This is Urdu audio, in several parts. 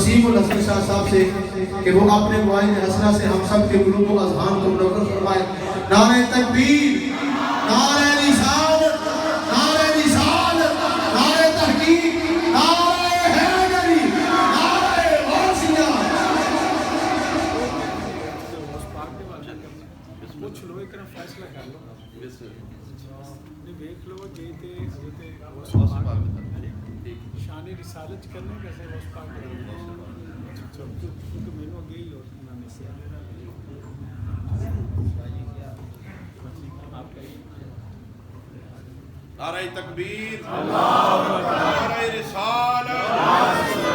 وسیم الحسن شاہ صاحب سے کہ وہ اپنے معاہد حسنہ سے ہم سب کے قلوب و اذہان کو منور فرمائے. نعرہ تکبیر، نعرہ رسالت، نعرہ رسالت، نعرہ تحقیق، نعرہ حیدری، نعرہ غوثیہ. کچھ لو ایک فیصلہ کر لو دیکھ لو گئے تھے حضرت شان رسالت کرنے کیسے غوث پاک کیونکہ میرے گئی اور نعرہ تکبیر، نعرہ رسالت،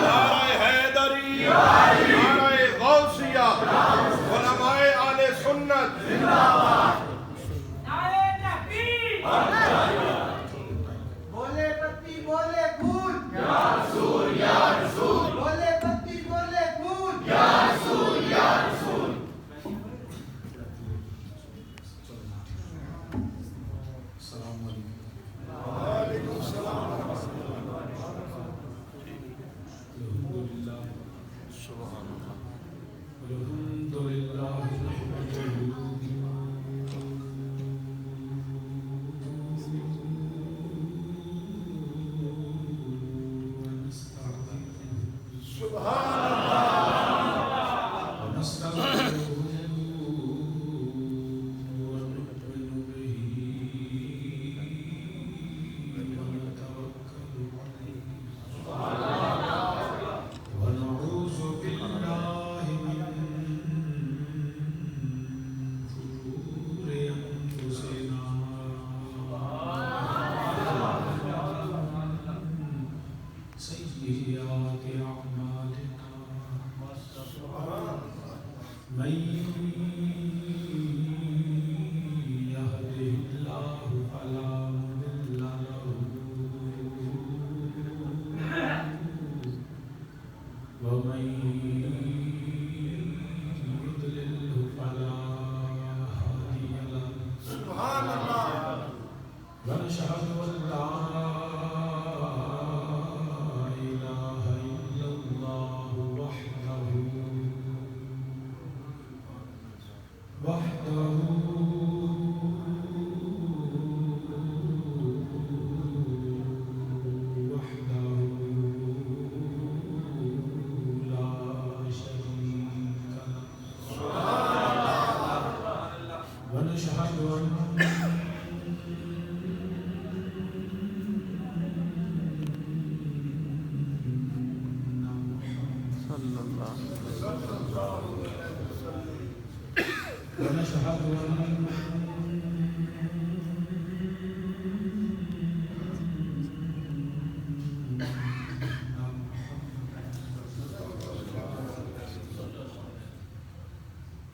نعرہ حیدری، نعرہ غوثیہ، علماء اہل سنت. بولے پتی بولے خون یا رسول یا رسول، بولے پتی بولے خون یا رسول یا رسول. السلام علیکم. وعلیکم السلام.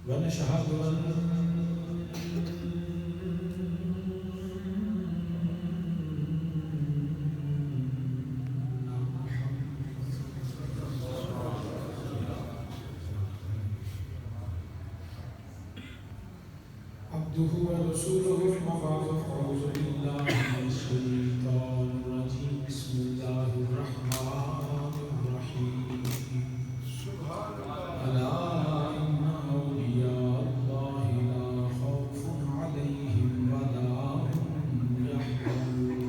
ونشهد أن عبده ورسوله أما بعد فأعوذ بالله من الشيطان الرجيم بسم الله الرحمن الرحيم ألا إن أولياء الله لا خوف عليهم ولا هم يحزنون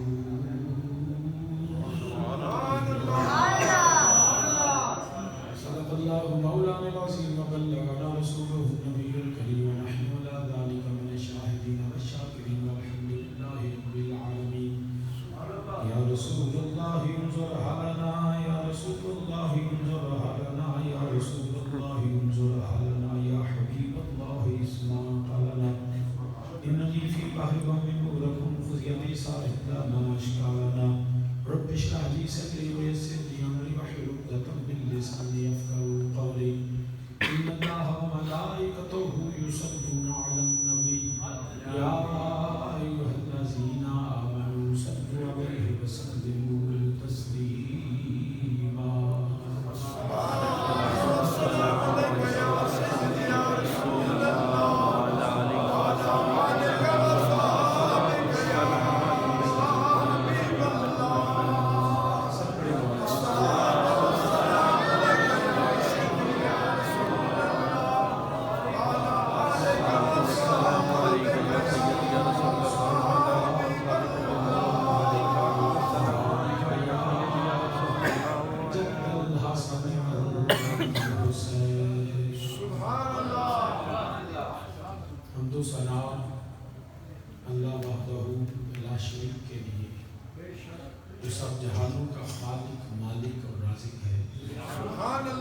صدق الله مولانا العظيم وبلغنا رسوله النبي الكريم ونحن على ذلك من الشاهدين والشاكرين والحمد لله رب العالمين. يا رسول الله انظر حالنا، يا رسول الله انظر حالنا، يا رسول الله انظر حالنا، يا حبيب الله اسمع قالنا. إنني في بحر من نوركم فزيتي صاحب ما أشكالنا. رب اشرح لي صدري ويسر لي أمري واحلل عقدة من لساني يفقهوا قولي. إن الله وملائكته يصلون على النبي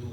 2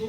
2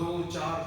2-4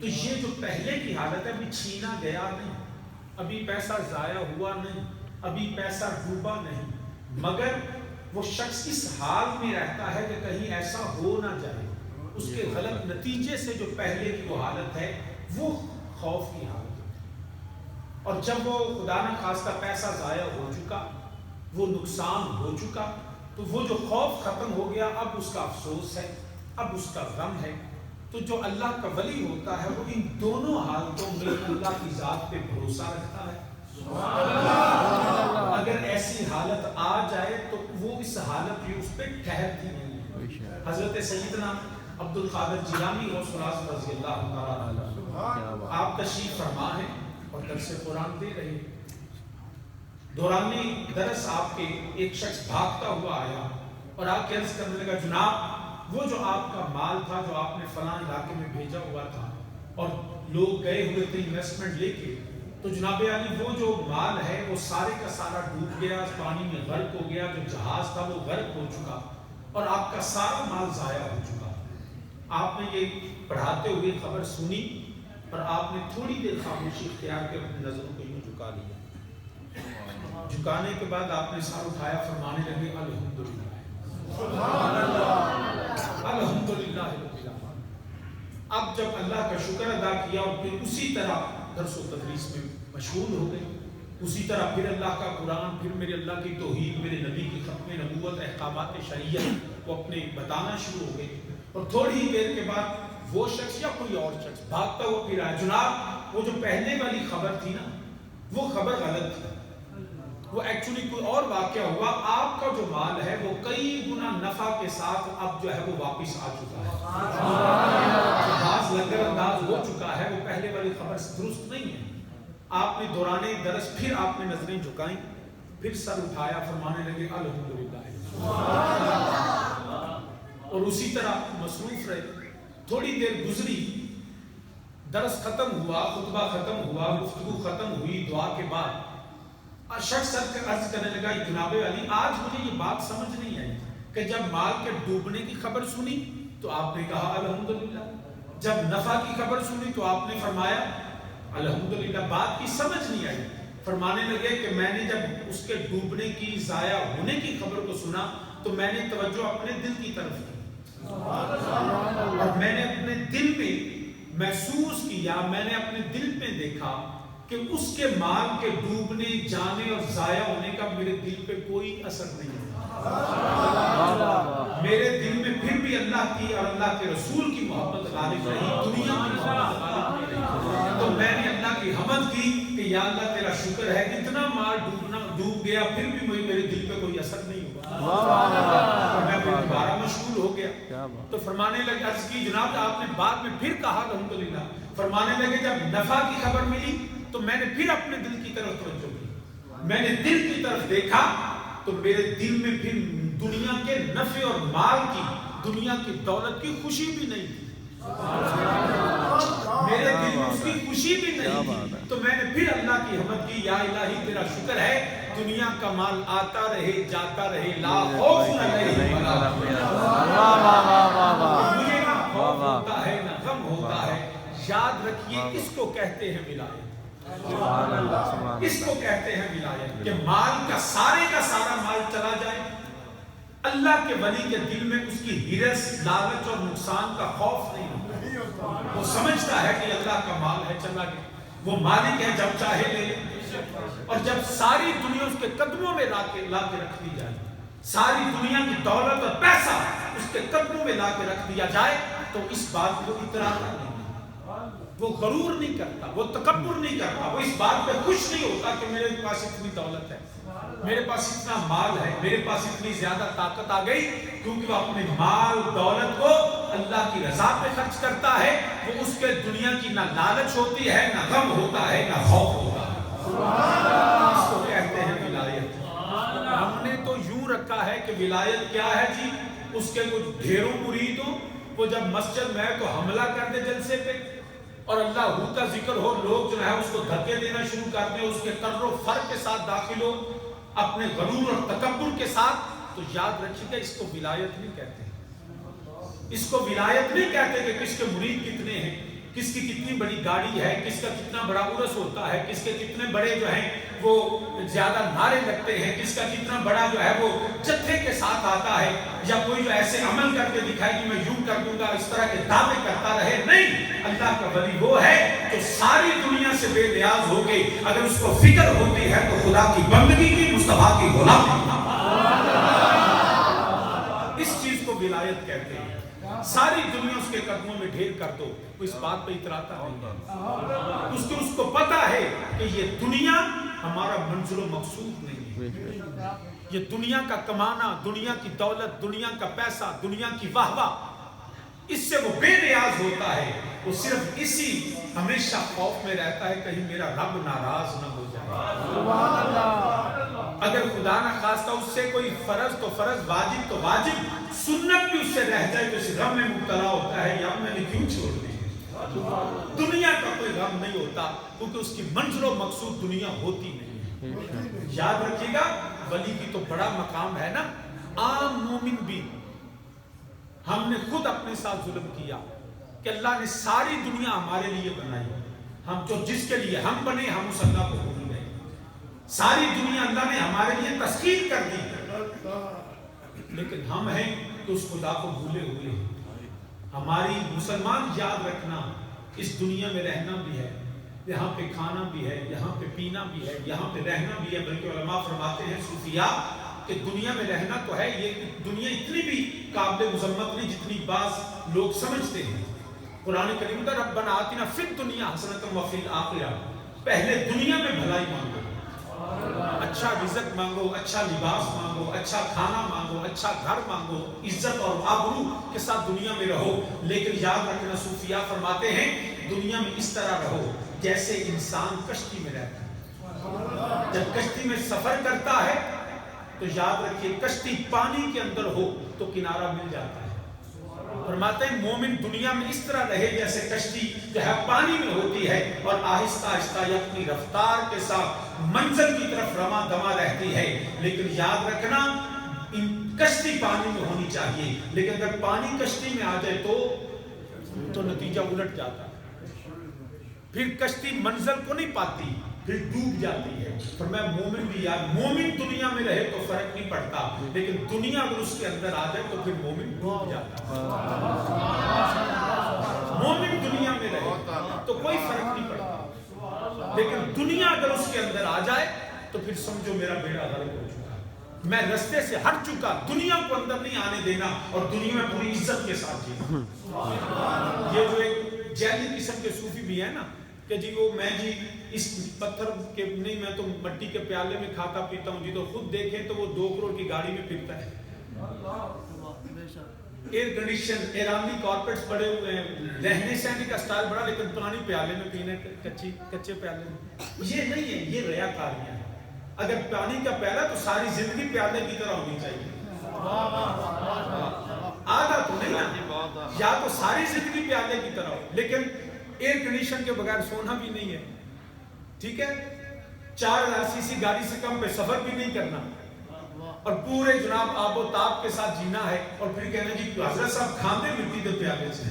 تو یہ جو پہلے کی حالت ہے ابھی چھینا گیا نہیں، ابھی پیسہ ضائع ہوا نہیں، ابھی پیسہ ڈوبا نہیں، مگر وہ شخص اس حال میں رہتا ہے کہ کہیں ایسا ہو نہ جائے، اس کے غلط نتیجے سے جو پہلے کی وہ حالت ہے وہ خوف کی حالت ہے۔ اور جب وہ خدا نہ خواستہ پیسہ ضائع ہو چکا، وہ نقصان ہو چکا، تو وہ جو خوف ختم ہو گیا، اب اس کا افسوس ہے، اب اس کا غم ہے۔ تو جو اللہ کا ولی ہوتا ہے وہ ان دونوں حالتوں میں اللہ کی ذات پہ بھروسہ رکھتا ہے۔ اگر ایسی حالت آ جائے تو وہ اس حالت میں اس پہ ٹھہرتی نہیں ہے۔ حضرت سیدنا عبد القادر جیلانی رضی اللہ تعالیٰ عنہ آپ تشریف فرما ہے اور درس قرآن دے رہے ہیں۔ دوران درس آپ کے ایک شخص بھاگتا ہوا آیا اور آپ کے عرض کرنے لگا، جناب وہ جو آپ کا مال تھا جو آپ نے فلاں علاقے میں بھیجا ہوا تھا اور لوگ گئے ہوئے تھے انویسٹمنٹ لے کے، تو جناب عالی وہ جو مال ہے وہ سارے کا سارا ڈوب گیا، پانی میں غرق ہو گیا، جو جہاز تھا وہ غرق ہو چکا اور آپ کا سارا مال ضائع ہو چکا۔ آپ نے یہ پڑھاتے ہوئے خبر سنی اور آپ نے تھوڑی دیر خاموشی اختیار کر اپنی نظروں کو یوں جھکا لیا۔ جھکانے کے بعد آپ نے سر اٹھایا، فرمانے لگے الحمدللہ الحمدللہ رب العالمین۔ اب جب اللہ کا شکر ادا کیا اور پھر اسی طرح درس و تدریس میں مشغول ہو گئے، اسی طرح پھر اللہ کا قرآن، پھر میرے اللہ کی توحید، میرے نبی کی ختم نبوت، احکامات شریعت کو اپنے بتانا شروع ہو گئے۔ اور تھوڑی ہی دیر کے بعد وہ شخص یا کوئی اور شخص بھاگتا ہوا پھر آیا، جناب وہ جو پہلے والی خبر تھی نا وہ خبر غلط تھی، وہ ایکچولی کوئی اور واقعہ ہوا، آپ کا جو مال ہے وہ کئی گنا نفع کے ساتھ اب جو ہے وہ واپس آ چکا ہے، جہاز لنگر انداز ہو چکا ہے، وہ پہلے والی خبر درست نہیں ہے۔ آپ نے دوران درس پھر آپ نے نظریں جھکائیں، پھر سر اٹھایا، فرمانے لگے الحمدللہ، اور اسی طرح مصروف رہے۔ تھوڑی دیر گزری، درس ختم ہوا، خطبہ ختم ہوا، گفتگو ختم ہوئی، دعا کے بعد شخص عرض کرنے لگا، جناب علی آج مجھے یہ بات سمجھ نہیں آئی کہ جب مال کے ڈوبنے کی خبر سنی تو آپ نے کہا الحمدللہ، جب نفع کی خبر سنی تو آپ نے فرمایا الحمدللہ، بات کی سمجھ نہیں آئی۔ فرمانے لگے کہ میں نے جب اس کے ڈوبنے کی، ضائع ہونے کی خبر کو سنا تو میں نے توجہ اپنے دل کی طرف کی اور میں نے اپنے دل میں محسوس کیا، میں نے اپنے دل میں دیکھا کہ اس کے مال کے ڈوبنے، جانے اور ضائع ہونے کا میرے دل پہ کوئی اثر نہیں ہے۔ میرے دل میں پھر بھی اللہ کی اور اللہ کے رسول کی محبت غالب رہی، دنیا کی محبت غالب نہیں رہی۔ تو میں نے اللہ کی حمد کی کہ یا اللہ تیرا شکر ہے، اتنا مال ڈوب گیا پھر بھی میرے دل پہ کوئی اثر نہیں ہوا، میں دوبارہ مشغول ہو گیا۔ تو فرمانے لگے، عرض کی جناب آپ نے بعد میں پھر کہا الحمدللہ، فرمانے لگے جب نفع کی خبر ملی تو میں نے پھر اپنے دل کی طرف توجہ کی، میں نے دل کی طرف دیکھا تو میرے دل میں پھر دنیا کے نفع اور مال کی، دنیا کی دولت کی خوشی بھی نہیں تھی، میرے دل میں اس کی خوشی بھی نہیں تھی۔ تو میں نے پھر اللہ کی حمد کی، یا الہی تیرا شکر ہے، دنیا کا مال آتا رہے جاتا رہے، لا خوف علیہم ولا هم يحزنون، مجھے نہ خوف ہوتا ہے نہ غم ہوتا ہے۔ یاد رکھیے اس کو کہتے ہیں ولایت، اس کو کہتے ہیں ولایت، کہ مال کا سارا مال چلا جائے، اللہ کے ولی کے دل میں اس کی ہرس، لالچ اور نقصان کا خوف نہیں ہوتا، وہ سمجھتا ہے کہ اللہ کا مال ہے، چلا گیا، وہ مالک ہے، جب چاہے لے لے۔ اور جب ساری دنیا اس کے قدموں میں لا کے رکھ دی جائے، ساری دنیا کی دولت اور پیسہ اس کے قدموں میں لا کے رکھ دیا جائے تو اس بات کو اطراء نہیں، وہ غرور نہیں کرتا، وہ تکبر نہیں کرتا، وہ اس بات پہ خوش نہیں ہوتا کہ میرے پاس اتنی دولت ہے، میرے پاس اتنا مال ہے، میرے پاس اتنی زیادہ طاقت آ گئی، کیونکہ وہ اپنے مال دولت کو اللہ کی رضا پہ خرچ کرتا ہے، وہ اس کے دنیا کی نہ لالچ ہوتی ہے، نہ غم ہوتا ہے، نہ خوف ہوتا ہے۔ اس کو کہتے ہیں ولایت۔ ہم نے تو یوں رکھا ہے کہ ولایت کیا ہے جی، اس کے کچھ ڈھیروں مرید ہوں، وہ جب مسجد میں تو حملہ کر دے جلسے پہ، اور اللہ کا ذکر ہو، لوگ جو ہے اس کو دھکے دینا شروع کر دیں، اس کے قدر و فرق کے ساتھ داخل ہو، اپنے غرور اور تکبر کے ساتھ، تو یاد رکھیے گا اس کو ولایت نہیں کہتے، اس کو ولایت نہیں کہتے کہ کس کے مرید کتنے ہیں، کس کی کتنی بڑی گاڑی ہے، کس کا کتنا بڑا عرس ہوتا ہے، کس کے کتنے بڑے جو ہیں وہ زیادہ نعرے لگتے ہیں، کس کا کتنا بڑا جو ہے وہ جتھے کے ساتھ آتا ہے، یا کوئی جو ایسے عمل کر کے دکھائے کہ میں یوں کر دوں گا، اس طرح کے دعوے کرتا رہے. نہیں، اللہ کا ولی وہ ہے جو ساری دنیا سے بے نیاز ہو کے اگر اس کو فکر ہوتی ہے تو خدا کی بندگی کی، مصطفیٰ کی غلامی. اس چیز کو ولایت کہتے ہیں. ساری دنیا اس کے قدموں میں ڈھیر کر دو، وہ اس بات پہ اتراتا نہیں. اس کو پتا ہے کہ یہ دنیا ہمارا منزل و مقصود نہیں ہے. یہ دنیا کا کمانا، دنیا کی دولت، دنیا کا پیسہ، دنیا کی واہ واہ، اس سے وہ بے نیاز ہوتا ہے. وہ صرف اسی ہمیشہ خوف میں رہتا ہے کہیں میرا رب ناراض نہ ہو جائے. اگر خدا نہ خواستہ اس سے کوئی فرض تو فرض، واجب تو واجب، سنت بھی اس سے رہ جائے تو اس غم میں مبتلا ہوتا ہے، یا میں نے کیوں چھوڑ دی. دنیا کا کوئی غم نہیں ہوتا کیونکہ اس کی منزل و مقصود دنیا ہوتی نہیں. یاد رکھیے گا، ولی کی تو بڑا مقام ہے نا. عام مومن بھی، ہم نے خود اپنے ساتھ ظلم کیا کہ اللہ نے ساری دنیا ہمارے لیے بنائی، ہم جو جس کے لیے ہم بنے ہم اس اللہ کو بھول گئے. ساری دنیا اللہ نے ہمارے لیے تسخیر کر دی، لیکن ہم ہیں تو اس خدا کو بھولے ہوئے ہیں. ہماری مسلمان یاد رکھنا، اس دنیا میں رہنا بھی ہے، یہاں پہ کھانا بھی ہے، یہاں پہ پینا بھی ہے، یہاں پہ رہنا بھی ہے. بلکہ علماء فرماتے ہیں صوفیاء کہ دنیا میں رہنا تو ہے، یہ دنیا اتنی بھی قابل مذمت نہیں جتنی بعض لوگ سمجھتے ہیں. قرآن کریم کا ربنا آتنا فی الدنیا حسنۃ وفی الآخرہ، پہلے دنیا میں بھلائی مانگو، اچھا رزق مانگو، اچھا لباس مانگو، اچھا کھانا مانگو، اچھا گھر مانگو، عزت اور آبرو کے ساتھ دنیا میں رہو. لیکن یاد رکھنا صوفیاء فرماتے ہیں دنیا میں اس طرح رہو جیسے انسان کشتی میں رہتا ہے. جب کشتی میں سفر کرتا ہے تو یاد رکھیے کشتی پانی کے اندر ہو تو کنارہ مل جاتا ہے. فرماتے ہیں مومن دنیا میں اس طرح رہے جیسے کشتی جو ہے پانی میں ہوتی ہے اور آہستہ آہستہ یہ اپنی رفتار کے ساتھ منزل کی طرف رواں دواں رہتی ہے. لیکن یاد رکھنا کشتی پانی میں ہونی چاہیے، لیکن اگر پانی کشتی میں آ جائے تو نتیجہ الٹ جاتا ہے. پھر کشتی منزل کو نہیں پاتی، پھر ڈوب جاتی ہے. پر میں مومن بھی یار، مومن دنیا میں رہے تو فرق نہیں پڑتا، لیکن دنیا اگر اس کے اندر آ جائے تو پھر مومن ڈوب جاتا ہے. مومن دنیا میں رہے تو کوئی فرق نہیں پڑتا، لیکن دنیا اگر اس کے اندر آ جائے تو پھر سمجھو میرا بیڑا غرق ہو چکا، میں رستے سے ہٹ چکا. دنیا کو اندر نہیں آنے دینا اور دنیا میں پوری عزت کے ساتھ جینا. یہ جو ایک جیلی قسم کے صوفی بھی ہے نا کہ جی وہ میں جی اس پتھر کے نہیں، میں تو مٹی کے پیالے میں کھاتا پیتا ہوں جی، تو خود دیکھیں تو وہ 2 کروڑ کی گاڑی میں پھرتا ہے. ایئر کنڈیشن ایرانی کارپیٹس پڑے ہوئے ہیں، رہنے سہنے کا سٹائل بڑا، لیکن پانی پیالے میں پینے، کچے پیالے میں. یہ نہیں ہے، یہ ریاکاریاں ہیں. اگر پانی کا پیالہ تو ساری زندگی پیالے کی طرح ہونی چاہیے. آدھا تو نہیں نا، یا تو ساری زندگی پیالے کی طرح ہو. لیکن ایئر کنڈیشن کے بغیر سونا بھی نہیں ہے، ٹھیک ہے، 4000 سی سی گاڑی سے کم پہ سفر بھی نہیں کرنا، اور پورے جناب آب و تاب کے ساتھ جینا ہے. اور پھر کہنا جی حضرت صاحب کھاندے مٹی دے پیالے سے.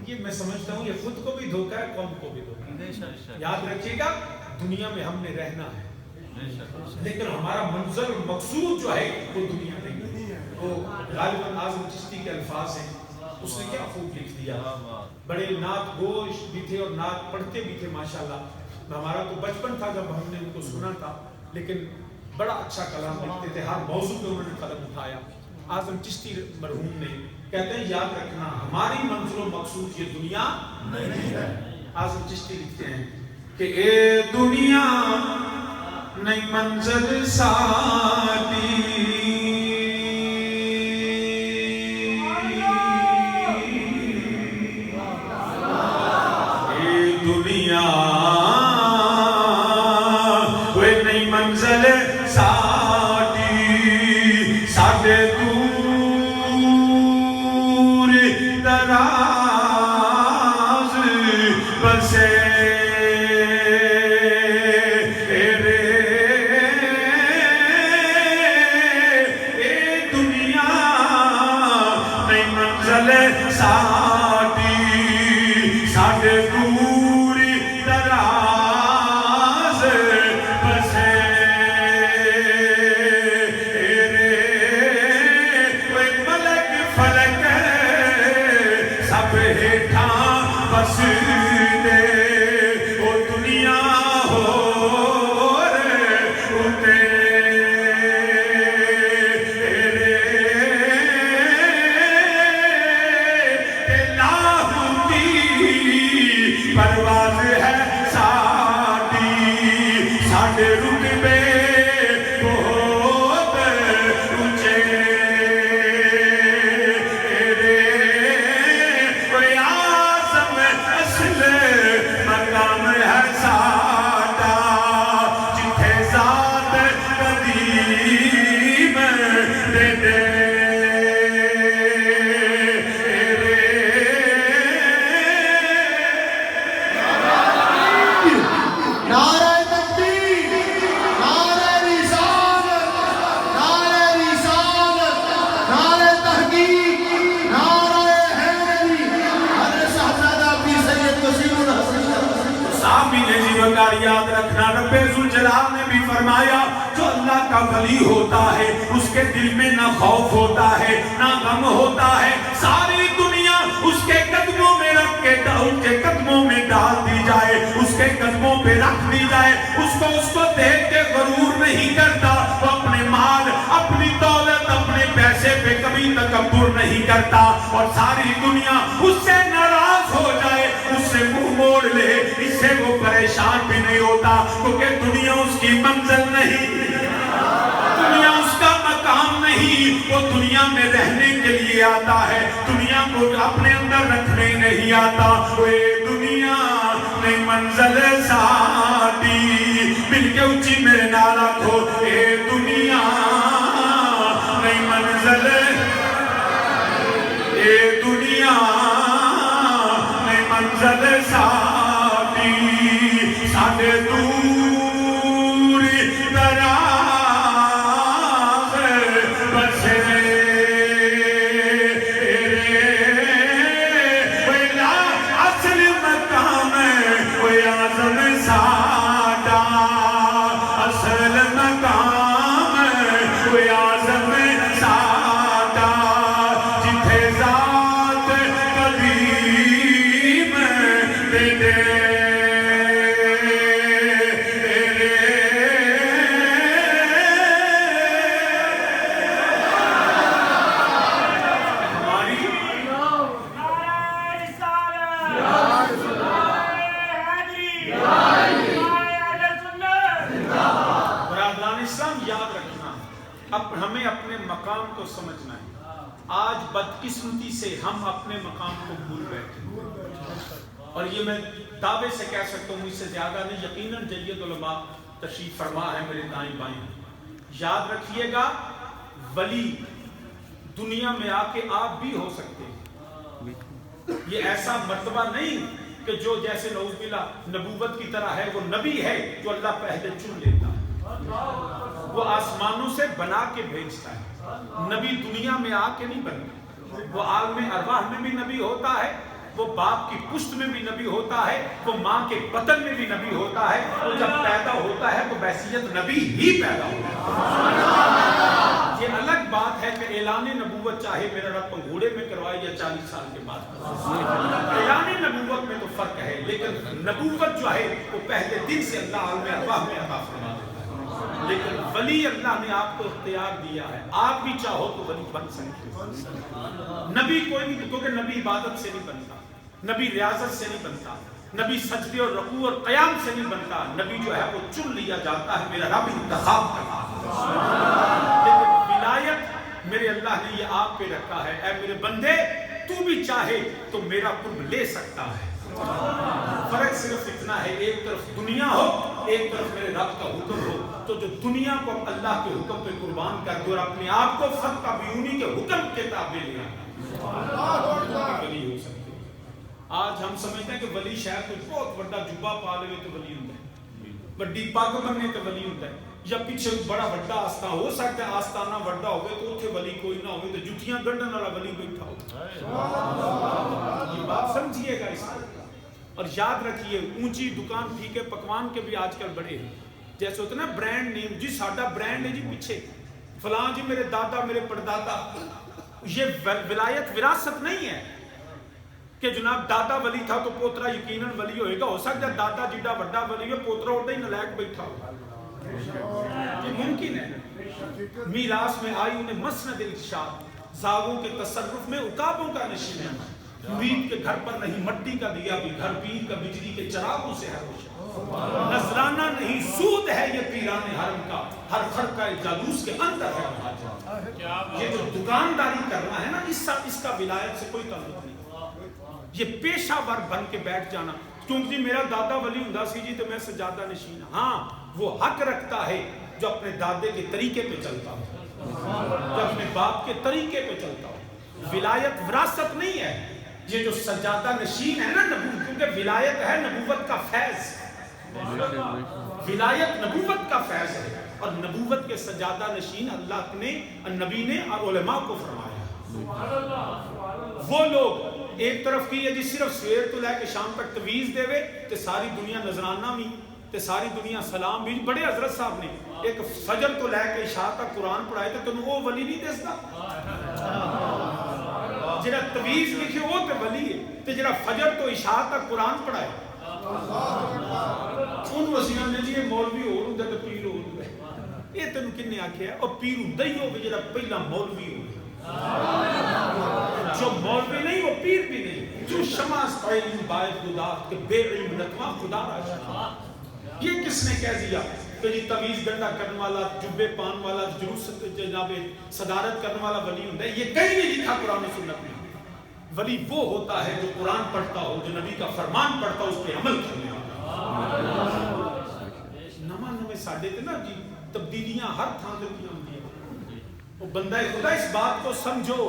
یہ میں سمجھتا ہوں یہ خود کو بھی دھوکہ ہے، قوم کو بھی دھوکہ ہے. یاد رکھیے گا دنیا میں ہم نے رہنا ہے، لیکن ہمارا منزل اور مقصود جو ہے وہ دنیا نہیں ہے. وہ غالباً اعظم چشتی کے الفاظ ہیں، اس نے کیا خوب لکھ دیا. بڑے نعت گوش بھی تھے اور نعت پڑھتے بھی تھے ماشاءاللہ. ہمارا تو بچپن تھا جب ہم نے ان کو سنا تھا، لیکن بڑا اچھا کلام لکھتے تھے، ہر موضوع پہ انہوں نے قلم اٹھایا. اعظم چشتی مرحوم نے کہتے ہیں یاد رکھنا ہماری منزل و مقصود یہ دنیا نہیں ہے. اعظم چشتی لکھتے ہیں کہ اے دنیا نئی منزل ساتھی، اے دنیا وہ نئی منزل ساتھی، ساڈے دور دراز بسے ہے ساڈی ساڈے رتبے بہت اونچے کوئی اعظم اصل مقام ہے ساڈا جتھے ذات قدیم دے دے نعرہ تکبیر، نعرہ رسالت، نعرہ رسالت، نعرہ تحقیق، نعرہ حیدری، حضرت صاحبزادہ پیر سید وسیم الحسن صحابی نے جیوکار یاد رکھنا رب ذوالجلال نے بھی فرمایا جو اللہ کا ولی ہوتا ہے اس کے دل میں نہ خوف ہوتا ہے نہ غم ہوتا ہے ساری دنیا اس کے قدموں میں رکھ کے ان کے قدموں میں ڈال دی جائے اس کے قدموں پہ رکھ دی جائے اس کو دیکھ کے غرور نہیں کرتا وہ اپنے مال اپنی دولت اپنے پیسے پہ کبھی تکبر نہیں کرتا اور ساری دنیا اس سے ناراض ہو جائے اس سے منہ موڑ لے اس سے وہ پریشان بھی نہیں ہوتا کیونکہ دنیا اس کی منزل نہیں دنیا اس کا مقام نہیں وہ دنیا میں رہنے کے لیے آتا ہے دنیا کو اپنے اندر رکھنے نہیں آتا اے دنیا نہیں منزل ساڈی مل کے اونچی میرے نعرہ کھو اے دنیا نہیں منزل اے دنیا نہیں منزل ساڈی ساڈے دور دراز بسے اصل مقام کوئی اعظم ساڈا اصل مقام کوئی اعظم ساڈا جتھے ذات قدیم دے دے ہمیں اپنے مقام کو سمجھنا ہے آج بدقسمتی سے ہم اپنے مقام کو بھول بیٹھے اور یہ میں دعوے سے کہہ سکتا ہوں مجھ سے زیادہ نہیں یقیناً جید علماء تشریف فرما ہے میرے دائیں بائیں یاد رکھیے گا ولی دنیا میں آ کے آپ بھی ہو سکتے ہیں یہ ایسا مرتبہ نہیں کہ جو جیسے نعوذ باللہ نبوت کی طرح ہے وہ نبی ہے جو اللہ پہلے چن لیتا ہے وہ آسمانوں سے بنا کے بھیجتا ہے نبی دنیا میں آ کے نہیں بنتا وہ عالم ارواح میں بھی نبی ہوتا ہے وہ باپ کی پشت میں بھی نبی ہوتا ہے وہ ماں کے بطن میں بھی نبی ہوتا ہے وہ جب پیدا ہوتا ہے تو بحیثیت نبی ہی پیدا ہوتا ہے یہ الگ بات ہے کہ اعلان نبوت چاہے میرا رب پنگھوڑے میں کروائے یا 40 سال کے بعد اعلان نبوت میں تو فرق ہے لیکن نبوت جو ہے وہ پہلے دن سے اللہ عالم ارواح میں عطا فرما دیتا ہے لیکن ولی اللہ نے آپ کو اختیار دیا ہے آپ بھی چاہو تو ولی بن سکتے نبی کوئی نہیں کیونکہ نبی عبادت سے نہیں بنتا نبی ریاضت سے نہیں بنتا نبی سجدے اور رکوع اور قیام سے نہیں بنتا نبی جو ہے وہ چن لیا جاتا ہے میرا رب انتخاب کرتا ہے لیکن ولایت میرے اللہ نے یہ آپ پہ رکھا ہے اے میرے بندے تو بھی چاہے تو میرا قرب لے سکتا ہے فرق صرف اتنا ہے ایک طرف دنیا ہو ایک طرف میرے رب کا حکم ہو تو جو دنیا کو اللہ کے حکم پہ قربان کر دے اور اپنے آپ کو فتح بیونی کے حکم کے تابع لے ولی ہو سکتے آج ہم سمجھتے ہیں کہ ولی شاید کوئی بہت بڑا جبہ پا لے تو ولی ہوتا ہے بڑی پگ بننے تو ولی ہوتا ہے یا پیچھے بڑا بڑا آستان ہو سکتا ہے آستانہ بڑا ہوئے تو اتھے ولی کوئی نہ ہوئے تو جتیاں گنڈن والا ولی بیٹھا ہو یہ بات سمجھیے گا اس کو اور یاد رکھیے اونچی دکان پھیکے پکوان کے بھی آج کل بڑے ہیں جیسے ہوتا ہے نا برانڈ نیم جی ساڈا برانڈ ہے جی پیچھے فلاں جی میرے دادا میرے پردادا یہ ولایت وراثت نہیں ہے کہ جناب دادا ولی تھا تو پوترا یقیناً ولی ہوئے گا ہو سکتا ہے دادا جیڈا بڑا ولی ہے پوترا ہوتا ہی نلائق بیٹھا ہو یہ ممکن ہے میراث میں آئی انہیں مسند ارشاد زاغوں کے تصرف میں عقابوں کا نشین ہے مرید کے گھر پر نہیں مٹی کا دیا بھی گھر، پیر کا بجلی کے چراغوں سے ہے روشن۔ نذرانہ نہیں سود ہے یہ پیران حرم کا، ہر خرقہ جالوس کے اندر ہے مہاجر۔ یہ جو دکانداری کرنا ہے نا اس کا ولایت سے کوئی تعلق نہیں، یہ پیشہ ور بن کے بیٹھ جانا۔ کیونکہ میرا دادا ولی ہوندا سی جی تو میں سجادہ نشین ہاں، وہ حق رکھتا ہے جو اپنے دادے کے طریقے پہ چلتا ہو، جو اپنے باپ کے طریقے پہ چلتا ہو۔ ولایت وراثت نہیں ہے، یہ جو سجادہ نشین ہے نا نبوت، کیونکہ ولایت ہے نبوت کا فیض، ولایت نبوت کا فیض ہے، اور نبوت کے سجادہ نشین اللہ نے نبی نے اور علماء کو فرمایا۔ وہ لوگ ایک طرف کی ہے جی صرف سویر تو لے کے شام تک تویز دے وے تے ساری دنیا نذرانہ بھی تے ساری دنیا سلام بھی۔ بڑے حضرت صاحب نے ایک فجر تو لے کے عشاء تک قرآن پڑھائے تے تنوں وہ ولی نہیں دستا، جڑا تویز لکھے وہ تے ولی ہے، تے جڑا فجر تو عشاء تک قرآن پڑھائے ان وسیعہ نے جی یہ مولوی اور ہوں تے پیر اور ہوں۔ یہ تینوں کنے آکھیا ہے؟ اور پیر ہوندا ہی ہوگا جڑا پہلا مولوی ہو، جو مولوی نہیں وہ پیر بھی نہیں۔ جو شمع علم باعث گداخت کہ بے علم نتواں خدا را، یہ کس نے کہہ دیا کہ جی تویز گنڈا کرنے والا، جبے پان والا، جلوس جناب صدارت کرنے والا ولی ہوندا ہے؟ یہ کہیں نہیں لکھا قرآن و سنت میں۔ ولی وہ ہوتا ہے جو قرآن پڑھتا ہو، جو نبی کا فرمان پڑھتا ہو، اس پہ عمل کرنے والا۔ نواں نویں ساڈے تے نا جی تبدیلیاں ہر تھان تے ہوندیاں، وہ بندہ خدا اس بات کو سمجھو،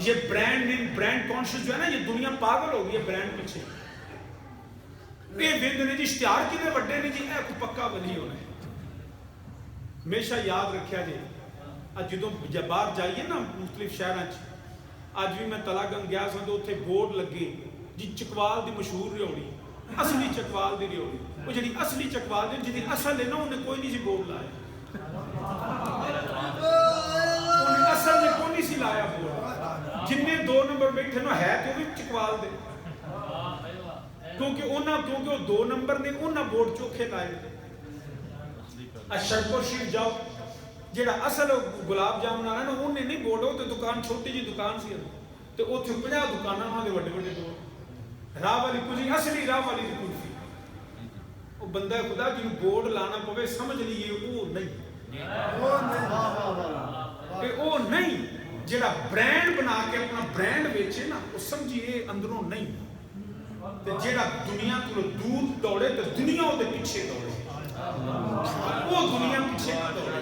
یہ برانڈ کانشس جو ہے نا، یہ دنیا پاگل ہو گئی ہے برانڈ پیچھے۔ یہ وند نے جی اشتہار کتنے بڑے نے جی، اے کوئی پکا ولی ہونا ہے۔ ہمیشہ یاد رکھیا جی، جدوں جب باہر جائیے نا مختلف شہراں چ، اج بھی میں تلا گنگ گیا سا تو اتنے بورڈ لگے جی چکوال دی مشہور ریوڑی، اصلی چکوال دی ریوڑی، وہ جڑی اصلی چکوال دی جدی اصل ہے نا انہیں کوئی نہیں سی بورڈ لایا، انہیں اصل نے کوئی نہیں سی لایا بورڈ، جننے 2 نمبر بیٹھے نا ہے تو بھی چکوال دے، کیونکہ وہ 2 نمبر نے انہیں بورڈ چوکھے لائے۔ اشرپور شریف جاؤ، جیڑا اصل گلاب جامن والا نا انہیں نہیں بورڈ، وہ تو دکان چھوٹی جی دکان سی تو اتنے 50 دکاناں وہاں دے وڈے وڈے بورڈ، راہ والی کلفی اصلی راہ والی دی کلفی۔ وہ بندہ خدا جی بورڈ لانا پوے سمجھ لیے وہ نہیں، جیڑا برانڈ بنا کے اپنا برانڈ بیچے نا وہ سمجھیے اندروں نہیں، جیڑا دنیا کو دور دوڑے تو دنیا دے پیچھے دوڑے، وہ دنیا پیچھے نہ دوڑے،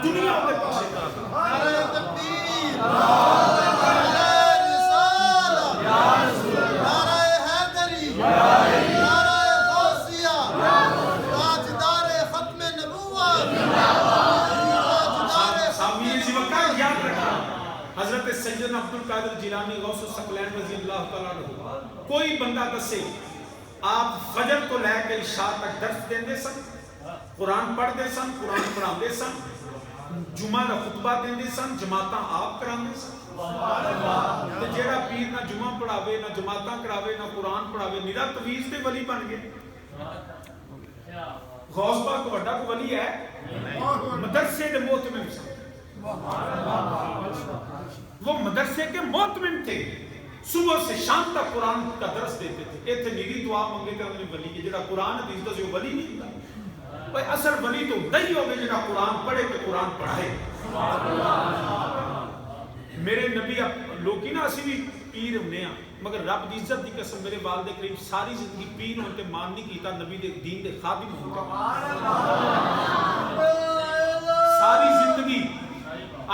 دنیا دے پیچھے نہ دوڑے۔ نعرہ تکبیر، نعرہ رسالہ، نعرہ حیدری، نعرہ غوثیہ، تاجدار ختم نبوت، تاجدار سامنے سے وقت یاد رکھنا، حضرت سیدنا عبدالقادر جیلانی غوث الثقلین رضی اللہ تعالیٰ عنہ، کوئی بندہ دسے آپ فجر تو لے کے عشاء تک درس دیندے سن، قرآن پڑھ دے سن، قرآن پڑھا دے سن، جمعہ کا خطبہ دیندے سن، جماعتاں آپ کراندے سن۔ تو جیڑا پیر نہ جمعہ پڑھاوے، نہ جماعتاں کراوے، نہ قرآن پڑھاوے، نیرا تویز تے ولی بن گئے۔ غوث پاک وڈا کو ولی ہے، مدرسے دے محتمم سن، وہ مدرسے کے محتمم تھے، صبح سے شام تک قرآن کا درس دیتے تھے۔ ایتھے میری دعا منگے تے انہیں ولی ہے، جڑا قرآن حدیث دا سی وہ ولی نہیں ہوتا۔ بھائی اصل ولی تو نہیں ہوگے جڑا قرآن پڑھے تے قرآن پڑھائے۔ میرے نبی لوکی نا اسی بھی پیر ہونے ہیں، مگر رب دی عزت دی قسم میرے والد کریم ساری زندگی پیر ہوتے مان نہیں کیتا، نبی دے دین دے خادم ہوتے ساری زندگی۔